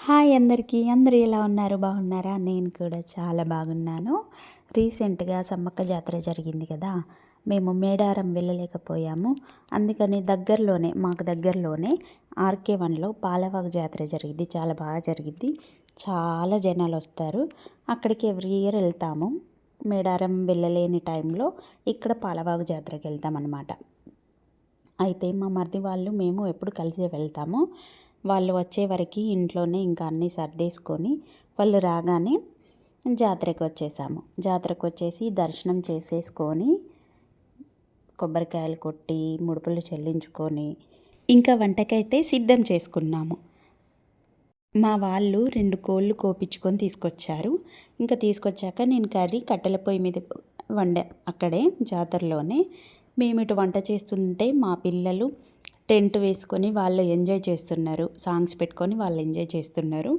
Hi అందరికీ. అందరూ ఎలా ఉన్నారు? బాగున్నారా? నేను కూడా చాలా బాగున్నాను. రీసెంట్‌గా సమ్మక్క జాతర జరిగింది కదా! మేము మేడారం వెళ్ళలేకపోయాము. అందుకని మాకు దగ్గరలోనే ఆర్‌కే-1లో పాలవాగు జాతర జరిగిద్ది. చాలా బాగా జరిగిద్ది. చాలా జనాలొస్తారు. అక్కడికి ఎవ్రీ ఇయర్ వెళ్తాము. మేడారం వెళ్ళలేని టైంలో ఇక్కడ పాలవాగు జాతరకి వెళ్తామన్నమాట. అయితే మా మరిది వాళ్ళు మేము ఎప్పుడు కలిసే వెళ్తాము. వాళ్ళు వచ్చే వరకు ఇంట్లోనే ఇంకా అన్నీ సర్దేసుకొని వాళ్ళు రాగానే జాతరకి వచ్చేసాము. జాతరకు వచ్చేసి దర్శనం చేసేసుకొని కొబ్బరికాయలు కొట్టి ముడుపులు చెల్లించుకొని ఇంకా వంటకైతే సిద్ధం చేసుకున్నాము. మా వాళ్ళు 2 కోళ్ళు కోపించుకొని తీసుకొచ్చారు. ఇంకా తీసుకొచ్చాక నేను కర్రీ కట్టెల పొయ్యి మీద వండా అక్కడే జాతరలోనే. మేము ఇటు వంట చేస్తుంటే మా పిల్లలు టెంట్ వేసుకొని వాళ్ళు ఎంజాయ్ చేస్తున్నారు. సాంగ్స్ పెట్టుకొని వాళ్ళు ఎంజాయ్ చేస్తున్నారు.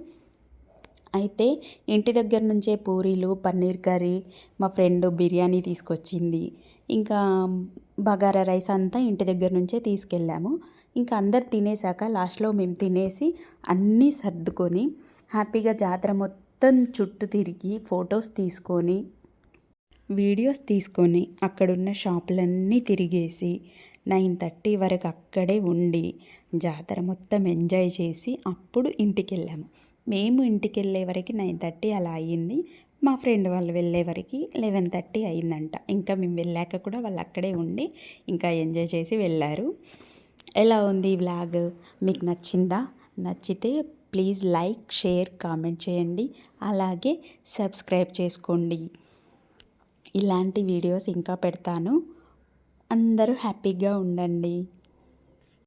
అయితే ఇంటి దగ్గర నుంచే పూరీలు, పన్నీర్ కర్రీ, మా ఫ్రెండ్ బిర్యానీ తీసుకొచ్చింది. ఇంకా బగారా రైస్ అంతా ఇంటి దగ్గర నుంచే తీసుకెళ్ళాము. ఇంకా అందరు తినేసాక లాస్ట్‌లో మేము తినేసి అన్నీ సర్దుకొని హ్యాపీగా జాతర మొత్తం చుట్టూ తిరిగి ఫొటోస్ తీసుకొని, వీడియోస్ తీసుకొని అక్కడున్న షాపులన్నీ తిరిగేసి 9:30 వరకు అక్కడే ఉండి జాతర మొత్తం ఎంజాయ్ చేసి అప్పుడు ఇంటికెళ్ళాము. మేము ఇంటికెళ్ళే వరకు 9:30 అలా అయ్యింది. మా ఫ్రెండ్ వాళ్ళు వెళ్ళే వరకు 11:30 అయిందంట. ఇంకా మేము వెళ్ళాక కూడా వాళ్ళు అక్కడే ఉండి ఇంకా ఎంజాయ్ చేసి వెళ్ళారు. ఎలా ఉంది ఈ వ్లాగ్? మీకు నచ్చిందా? నచ్చితే ప్లీజ్ లైక్, షేర్, కామెంట్ చేయండి. అలాగే సబ్స్క్రైబ్ చేసుకోండి. ఇలాంటి వీడియోస్ ఇంకా పెడతాను. అందరూ హ్యాపీగా ఉండండి.